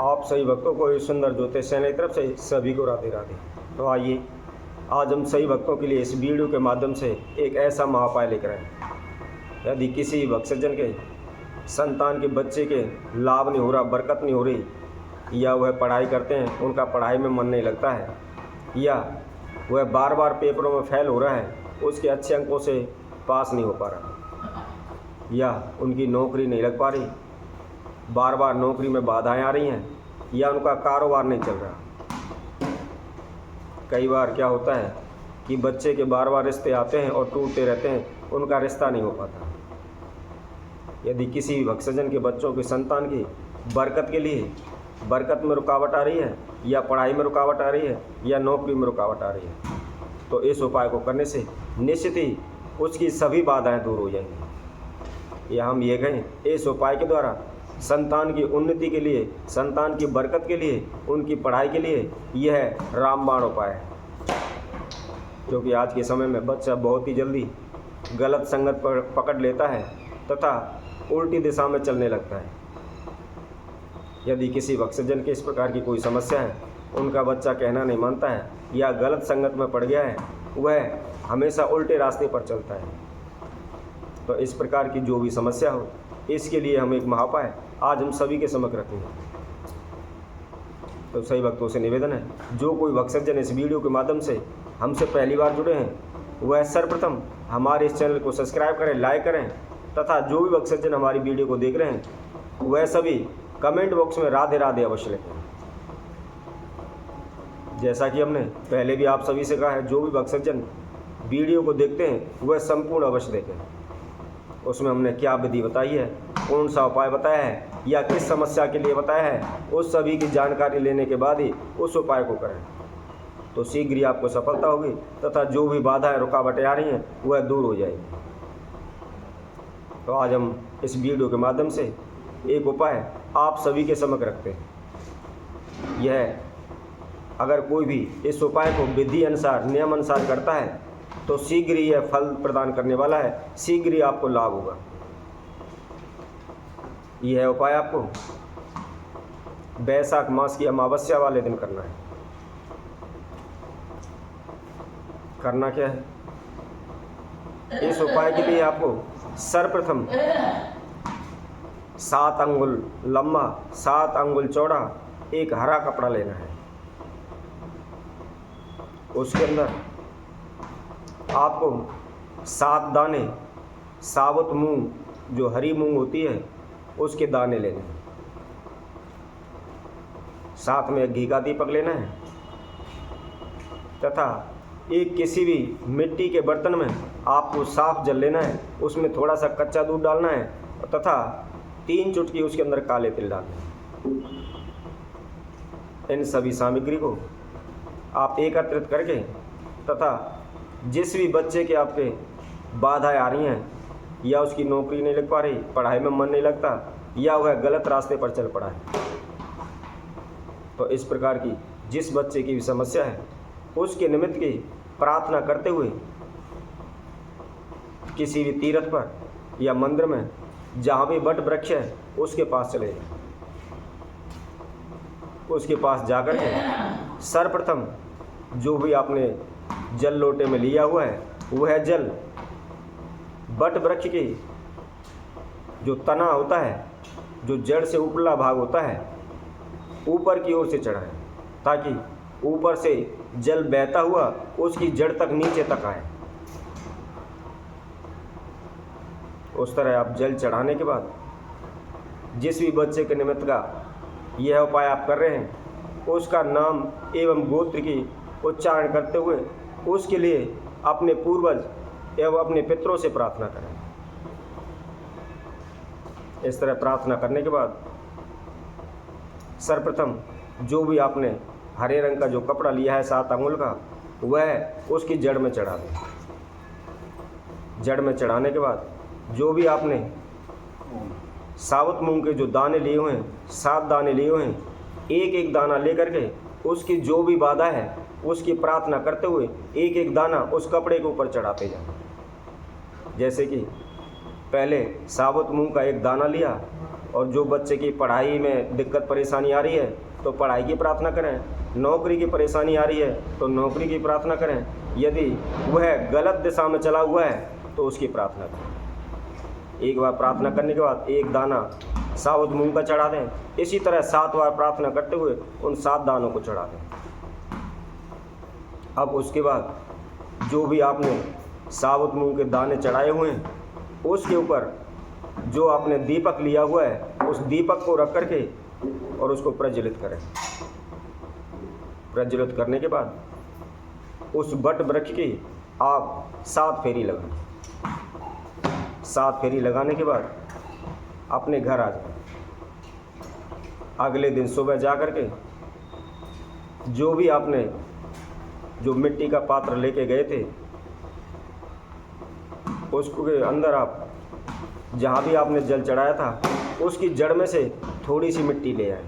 आप सभी भक्तों को इस सुंदर ज्योतिष चैनल की तरफ से सभी को राधे राधे। तो आइए आज हम सभी भक्तों के लिए इस वीडियो के माध्यम से एक ऐसा महाउपाय लेकर आए। यदि किसी भक्तजन के संतान के बच्चे के लाभ नहीं हो रहा, बरकत नहीं हो रही, या वह पढ़ाई करते हैं उनका पढ़ाई में मन नहीं लगता है, या वह बार बार पेपरों में फेल हो रहा है, उसके अच्छे अंकों से पास नहीं हो पा रहा, या उनकी नौकरी नहीं लग पा रही, बार बार नौकरी में बाधाएं आ रही हैं, या उनका कारोबार नहीं चल रहा। कई बार क्या होता है कि बच्चे के बार बार रिश्ते आते हैं और टूटते रहते हैं, उनका रिश्ता नहीं हो पाता। यदि किसी भक्तजन के बच्चों की संतान की बरकत के लिए बरकत में रुकावट आ रही है, या पढ़ाई में रुकावट आ रही है, या नौकरी में रुकावट आ रही है, तो इस उपाय को करने से निश्चित ही उसकी सभी बाधाएं दूर हो जाएंगी। या हम ये कहें, इस उपाय के द्वारा संतान की उन्नति के लिए, संतान की बरकत के लिए, उनकी पढ़ाई के लिए यह रामबाण उपाय है। क्योंकि आज के समय में बच्चा बहुत ही जल्दी गलत संगत पर पकड़ लेता है तथा उल्टी दिशा में चलने लगता है। यदि किसी भक्तजन के इस प्रकार की कोई समस्या है, उनका बच्चा कहना नहीं मानता है, या गलत संगत में पड़ गया है, वह हमेशा उल्टे रास्ते पर चलता है, तो इस प्रकार की जो भी समस्या हो, इसके लिए हम एक महाउपाय आज हम सभी के समक्ष रखेंगे। तो सही भक्तों से निवेदन है, जो कोई भक्तजन इस वीडियो के माध्यम से हमसे पहली बार जुड़े हैं, वह सर्वप्रथम हमारे इस चैनल को सब्सक्राइब करें, लाइक करें, तथा जो भी भक्तजन हमारी वीडियो को देख रहे हैं, वह सभी कमेंट बॉक्स में राधे राधे अवश्य लिखें। जैसा कि हमने पहले भी आप सभी से कहा है, जो भी भक्तजन वीडियो को देखते हैं वह संपूर्ण अवश्य देखें। उसमें हमने क्या विधि बताई है, कौन सा उपाय बताया है, या किस समस्या के लिए बताया है, उस सभी की जानकारी लेने के बाद ही उस उपाय को करें, तो शीघ्र ही आपको सफलता होगी तथा जो भी बाधाएं रुकावटें आ रही हैं वह दूर हो जाएगी। तो आज हम इस वीडियो के माध्यम से एक उपाय आप सभी के समक्ष रखते हैं। यह अगर कोई भी इस उपाय को विधि अनुसार, नियम अनुसार करता है, तो शीघ्र ही यह फल प्रदान करने वाला है, शीघ्र ही आपको लाभ होगा। यह उपाय आपको वैशाख मास की अमावस्या वाले दिन करना है। करना क्या है, इस उपाय के लिए आपको सर्वप्रथम 7 अंगुल लंबा, 7 अंगुल चौड़ा एक हरा कपड़ा लेना है। उसके अंदर आपको 7 दाने साबुत मूंग, जो हरी मूंग होती है, उसके दाने लेने हैं। साथ में घी का दीपक लेना है, तथा एक किसी भी मिट्टी के बर्तन में आपको साफ जल लेना है, उसमें थोड़ा सा कच्चा दूध डालना है, तथा 3 चुटकी उसके अंदर काले तिल डालना है। इन सभी सामग्री को आप एकत्रित करके, तथा जिस भी बच्चे के आपके बाधाएं आ रही हैं, या उसकी नौकरी नहीं लग पा रही, पढ़ाई में मन नहीं लगता, या वह गलत रास्ते पर चल पड़ा है, तो इस प्रकार की जिस बच्चे की भी समस्या है, उसके निमित्त की प्रार्थना करते हुए किसी भी तीर्थ पर या मंदिर में जहाँ भी वट वृक्ष है उसके पास चले जाए। उसके पास जाकर के सर्वप्रथम जो भी आपने जल लोटे में लिया हुआ है, वह जल वट वृक्ष की जो तना होता है, जो जड़ से उपला भाग होता है, ऊपर की ओर से चढ़ाएं, ताकि ऊपर से जल बहता हुआ उसकी जड़ तक, नीचे तक आए। उस तरह आप जल चढ़ाने के बाद जिस भी बच्चे के निमित्त का यह उपाय आप कर रहे हैं, उसका नाम एवं गोत्र की उच्चारण करते हुए उसके लिए अपने पूर्वज एवं अपने पितरों से प्रार्थना करें। इस तरह प्रार्थना करने के बाद सर्वप्रथम जो भी आपने हरे रंग का जो कपड़ा लिया है 7 अंगुल का, वह उसकी जड़ में चढ़ा दें। जड़ में चढ़ाने के बाद जो भी आपने साबुत मूंग के जो दाने लिए हुए हैं, 7 दाने लिए हुए हैं, एक एक दाना लेकर के उसकी जो भी बाधा है उसकी प्रार्थना करते हुए एक एक दाना उस कपड़े के ऊपर चढ़ाते जाएं। जैसे कि पहले साबुत मूंग का एक दाना लिया और जो बच्चे की पढ़ाई में दिक्कत परेशानी आ रही है तो पढ़ाई की प्रार्थना करें, नौकरी की परेशानी आ रही है तो नौकरी की प्रार्थना करें, यदि वह गलत दिशा में चला हुआ है तो उसकी प्रार्थना करें। एक बार प्रार्थना करने के बाद एक दाना साबुत मूंग का चढ़ा दें। इसी तरह 7 बार प्रार्थना करते हुए उन 7 दानों को चढ़ा दें। अब उसके बाद जो भी आपने साबुत मूंग के दाने चढ़ाए हुए हैं उसके ऊपर जो आपने दीपक लिया हुआ है उस दीपक को रख करके और उसको प्रज्वलित करें। प्रज्वलित करने के बाद उस वट वृक्ष की आप 7 फेरी लगाएं। 7 फेरी लगाने के बाद अपने घर आ जाएं। अगले दिन सुबह जा कर के जो भी आपने जो मिट्टी का पात्र लेके गए थे उसके अंदर आप जहाँ भी आपने जल चढ़ाया था उसकी जड़ में से थोड़ी सी मिट्टी ले आए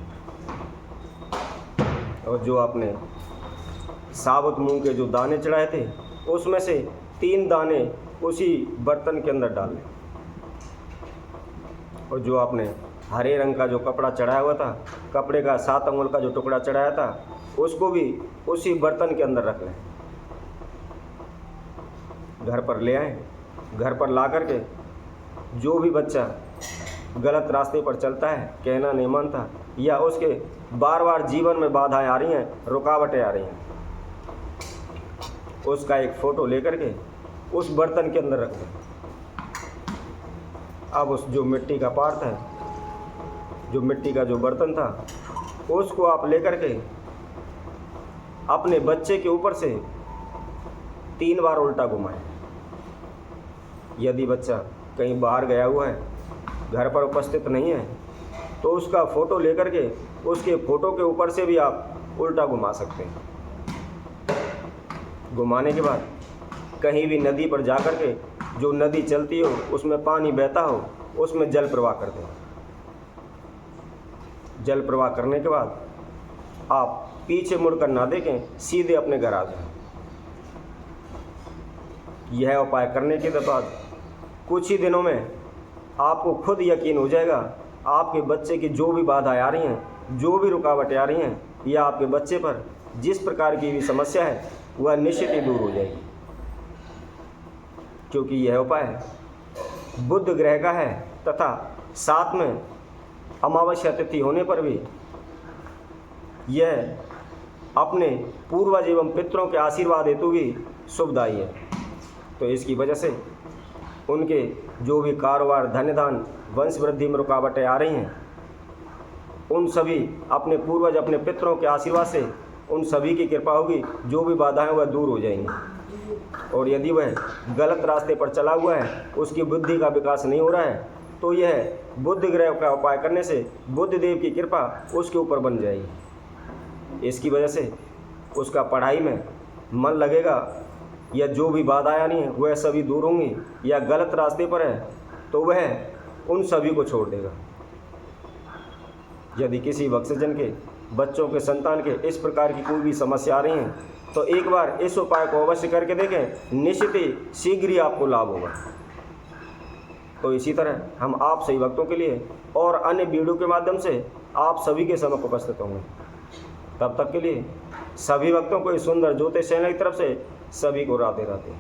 और जो आपने साबुत मूंग के जो दाने चढ़ाए थे उसमें से 3 दाने उसी बर्तन के अंदर डाल लें। और जो आपने हरे रंग का जो कपड़ा चढ़ाया हुआ था, कपड़े का 7 अंगुल का जो टुकड़ा चढ़ाया था उसको भी उसी बर्तन के अंदर रख लें। घर पर ले आए। घर पर ला कर के जो भी बच्चा गलत रास्ते पर चलता है, कहना नहीं मानता, या उसके बार बार जीवन में बाधाएं आ रही हैं, रुकावटें आ रही हैं, उसका एक फ़ोटो लेकर के उस बर्तन के अंदर रख दें। अब उस जो मिट्टी का पात्र है, जो मिट्टी का जो बर्तन था, उसको आप लेकर के अपने बच्चे के ऊपर से 3 बार उल्टा घुमाएं। यदि बच्चा कहीं बाहर गया हुआ है, घर पर उपस्थित नहीं है, तो उसका फ़ोटो लेकर के उसके फ़ोटो के ऊपर से भी आप उल्टा घुमा सकते हैं। घुमाने के बाद कहीं भी नदी पर जा कर के जो नदी चलती हो, उसमें पानी बहता हो, उसमें जल प्रवाह कर दें। जल प्रवाह करने के बाद आप पीछे मुड़कर ना देखें, सीधे अपने घर आ जाएं। यह उपाय करने के बाद कुछ ही दिनों में आपको खुद यकीन हो जाएगा, आपके बच्चे की जो भी बाधाएं आ रही हैं, जो भी रुकावटें आ रही हैं, या आपके बच्चे पर जिस प्रकार की भी समस्या है वह निश्चित ही दूर हो जाएगी। क्योंकि यह उपाय बुध ग्रह का है तथा साथ में अमावस्या तिथि होने पर भी यह अपने पूर्वज एवं पितरों के आशीर्वाद हेतु भी शुभदायी है। तो इसकी वजह से उनके जो भी कारोबार, धन धान, वंश वृद्धि में रुकावटें आ रही हैं, उन सभी अपने पूर्वज, अपने पितरों के आशीर्वाद से उन सभी की कृपा होगी। जो भी बाधाएं वह दूर हो जाएंगी। और यदि वह गलत रास्ते पर चला हुआ है, उसकी बुद्धि का विकास नहीं हो रहा है, तो यह बुध ग्रह का उपाय करने से बुध देव की कृपा उसके ऊपर बन जाएगी। इसकी वजह से उसका पढ़ाई में मन लगेगा, या जो भी बाधाएं आनी है वह सभी दूर होंगी, या गलत रास्ते पर है तो वह उन सभी को छोड़ देगा। यदि किसी भक्तजन के बच्चों के, संतान के इस प्रकार की कोई भी समस्या आ रही है तो एक बार इस उपाय को अवश्य करके देखें, निश्चित ही शीघ्र ही आपको लाभ होगा। तो इसी तरह हम आप सभी भक्तों के लिए और अन्य वीडियो के माध्यम से आप सभी के समक्ष उपस्थित होंगे। तब तक के लिए सभी भक्तों को इस सुंदर ज्योतिष चैनल की तरफ से सभी को राधे राधे।